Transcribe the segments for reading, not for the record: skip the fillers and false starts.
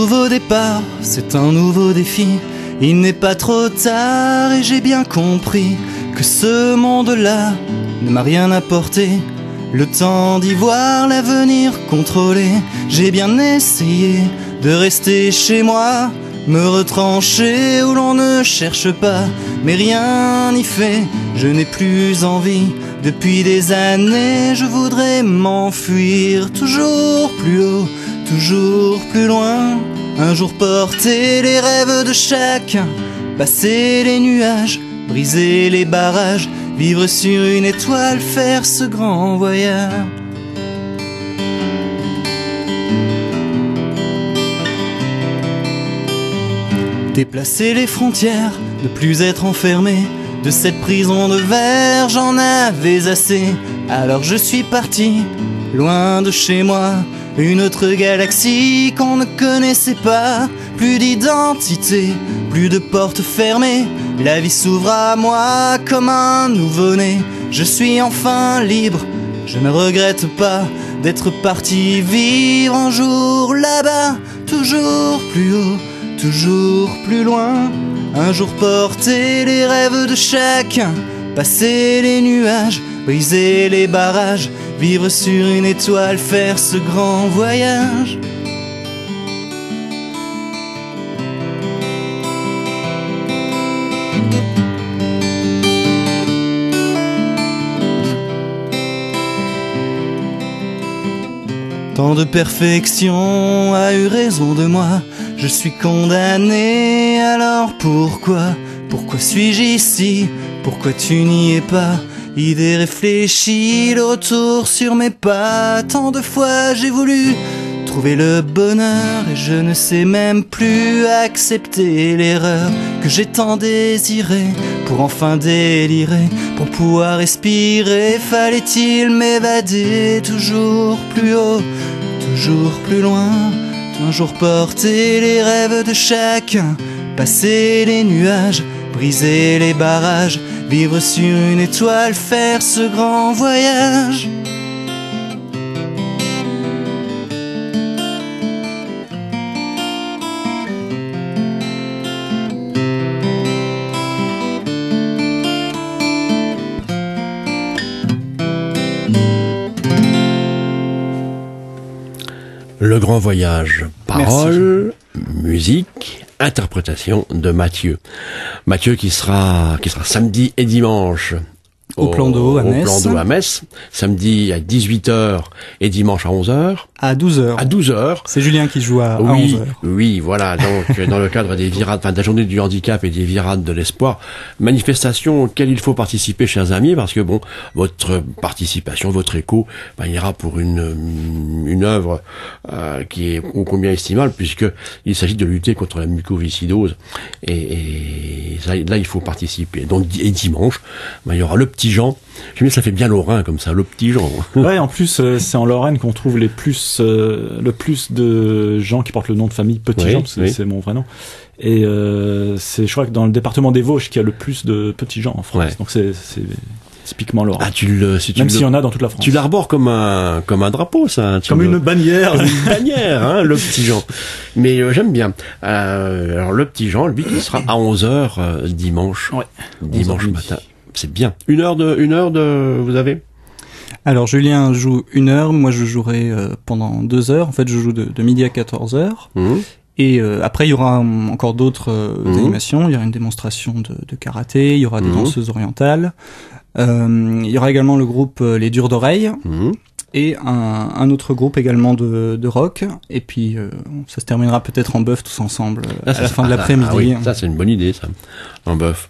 nouveau départ, c'est un nouveau défi. Il n'est pas trop tard et j'ai bien compris que ce monde-là ne m'a rien apporté. Le temps d'y voir l'avenir contrôlé. J'ai bien essayé de rester chez moi, me retrancher où l'on ne cherche pas, mais rien n'y fait, je n'ai plus envie. Depuis des années, je voudrais m'enfuir, toujours plus haut, toujours plus loin. Un jour porter les rêves de chacun, passer les nuages, briser les barrages, vivre sur une étoile, faire ce grand voyage. Déplacer les frontières, ne plus être enfermé. De cette prison de verre, j'en avais assez. Alors je suis parti, loin de chez moi. Une autre galaxie qu'on ne connaissait pas. Plus d'identité, plus de portes fermées. La vie s'ouvre à moi comme un nouveau-né. Je suis enfin libre, je ne regrette pas d'être parti vivre un jour là-bas. Toujours plus haut, toujours plus loin. Un jour porter les rêves de chacun, passer les nuages, briser les barrages, vivre sur une étoile, faire ce grand voyage. Tant de perfection a eu raison de moi. Je suis condamné, alors pourquoi? Pourquoi suis-je ici? Pourquoi tu n'y es pas? Idée réfléchie, le retour sur mes pas. Tant de fois j'ai voulu trouver le bonheur et je ne sais même plus accepter l'erreur que j'ai tant désiré pour enfin délirer. Pour pouvoir respirer, fallait-il m'évader toujours plus haut, toujours plus loin. Un jour porter les rêves de chacun, passer les nuages, briser les barrages, vivre sur une étoile, faire ce grand voyage. Le grand voyage, paroles, musique, interprétation de Mathieu. Mathieu qui sera samedi et dimanche au Plan d'eau à Metz. Samedi à 18h et dimanche à 11h. À 12h. À 12h. C'est Julien qui joue à 11h. Oui, voilà. Donc, dans le cadre des virades, de la journée du handicap et des virades de l'espoir, manifestation auquel il faut participer, chers amis, parce que bon, votre participation, votre écho, ira pour une œuvre, qui est ô combien estimable, puisque il s'agit de lutter contre la mucoviscidose. Et là, il faut participer. Donc, et dimanche, il y aura le petit Jean. Je me dis, ça fait bien lorrain comme ça, le petit Jean. Ouais, en plus, c'est en Lorraine qu'on trouve le plus de gens qui portent le nom de famille Petit Jean, parce que c'est mon vrai nom. Et je crois que dans le département des Vosges qu'il y a le plus de petits Jean en France. Ouais. Donc c'est typiquement lorrain. Même s'il y en a dans toute la France. Tu l'arbores comme un drapeau, ça. Une bannière. Une bannière, le petit Jean. Mais j'aime bien. Alors le petit Jean, lui, qui sera à 11h dimanche. Ouais. Dimanche matin. C'est bien. Une heure de vous avez? Alors Julien joue 1 heure, moi je jouerai pendant 2 heures. En fait, je joue de midi à 14h. Et après, il y aura encore d'autres animations. Il y aura une démonstration de karaté, il y aura des danseuses orientales. Il y aura également le groupe Les Durs d'Oreilles. Et un autre groupe également de rock. Et puis, ça se terminera peut-être en bœuf tous ensemble à la fin de l'après-midi. Ah oui, ça c'est une bonne idée, ça. En bœuf.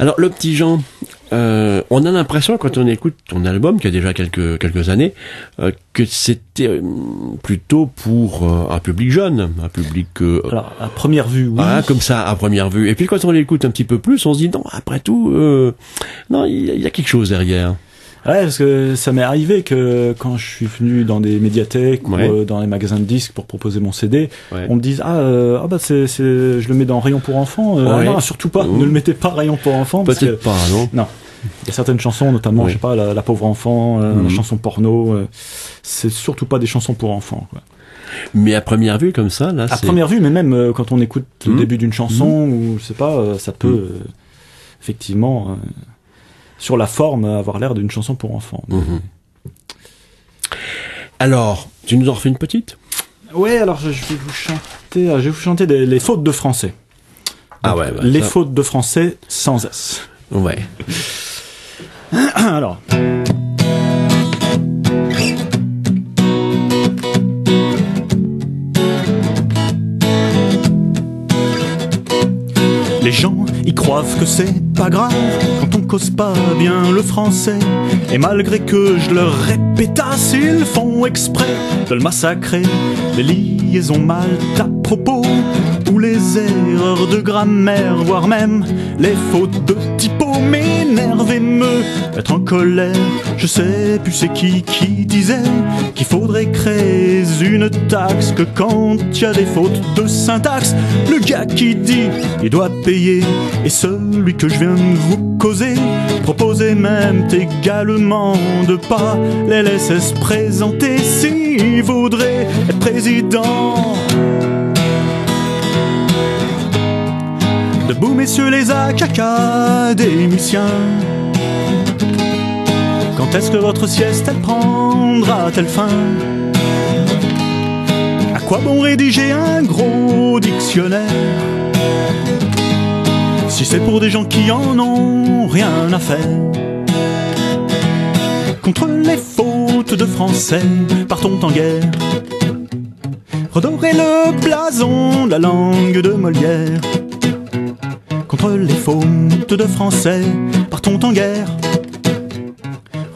Alors, le petit Jean, on a l'impression, quand on écoute ton album, qui a déjà quelques années, que c'était plutôt pour un public jeune, un public... Alors, à première vue, oui. Ah, comme ça, à première vue. Et puis, quand on l'écoute un petit peu plus, on se dit, non, après tout, non, il y a quelque chose derrière. Ouais, parce que ça m'est arrivé que quand je suis venu dans des médiathèques ou dans les magasins de disques pour proposer mon CD, on me dise je le mets dans rayon pour enfants. Non, surtout pas. Ne le mettez pas rayon pour enfants. Peut-être pas, non. Non. Il y a certaines chansons, notamment, je sais pas, la pauvre enfant, la chanson porno. C'est surtout pas des chansons pour enfants, quoi. Mais à première vue, comme ça, là, à première vue, mais même quand on écoute le début d'une chanson, ou je sais pas, ça peut effectivement, sur la forme, avoir l'air d'une chanson pour enfants. Alors, tu nous en refais une petite? Ouais, alors je vais vous chanter les fautes de français. Ah ouais, les fautes de français sans S. Ouais. Alors. Les gens y croient que c'est pas grave quand on cause pas bien le français. Et malgré que je leur répétasse, ils font exprès de le massacrer. Les liaisons mal à propos ou les erreurs de grammaire, voire même les fautes de typo m'énervent et me mettent en colère. Je sais plus c'est qui disait qu'il faudrait créer une taxe, que quand il y a des fautes de syntaxe, le gars qui dit il doit payer, et celui que je viens de vous causer proposait même également de pas les laisser se présenter s'il voudrait être président. Debout messieurs les académiciens, quand est-ce que votre sieste elle prendra-t-elle fin? À quoi bon rédiger un gros dictionnaire si c'est pour des gens qui en ont rien à faire? Contre les fautes de français, partons en guerre. Redorer le blason de la langue de Molière. Contre les fautes de français, partons en guerre.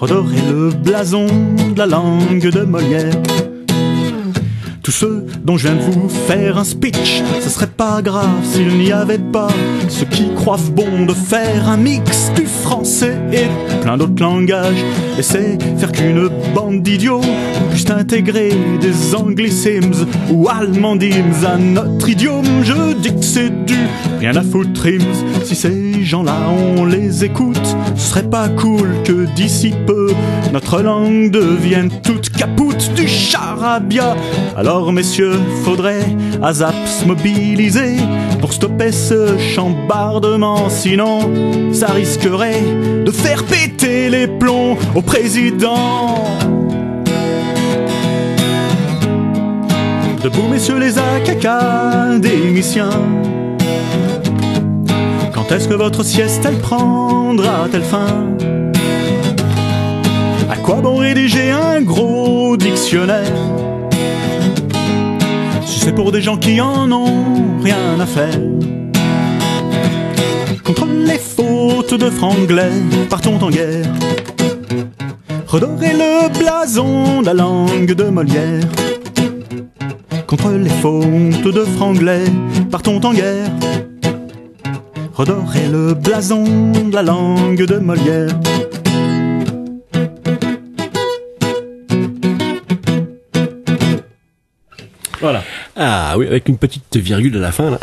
Redorer le blason de la langue de Molière. Tous ceux dont je viens de vous faire un speech, ce serait pas grave s'il n'y avait pas ceux qui croient bon de faire un mix du français et de plein d'autres langages. Et c'est faire qu'une bande d'idiots puisse intégrer des anglicismes ou allemandimes à notre idiome. Je dis que c'est du rien à foutre rimes. Si ces gens-là on les écoute, ce serait pas cool que d'ici peu notre langue devienne toute capoute du charabia. Alors messieurs, faudrait à zap se mobiliser pour stopper ce chambardement, sinon ça risquerait de faire péter les plombs au président. Debout messieurs les académiciens, quand est-ce que votre sieste elle prendra-t-elle fin? À quoi bon rédiger un gros dictionnaire si c'est pour des gens qui en ont rien à faire? Contre les fautes de franglais, partons en guerre. Redorer le blason de la langue de Molière. Contre les fautes de franglais, partons en guerre. Redorer le blason de la langue de Molière. Voilà. Ah oui, avec une petite virgule à la fin, là.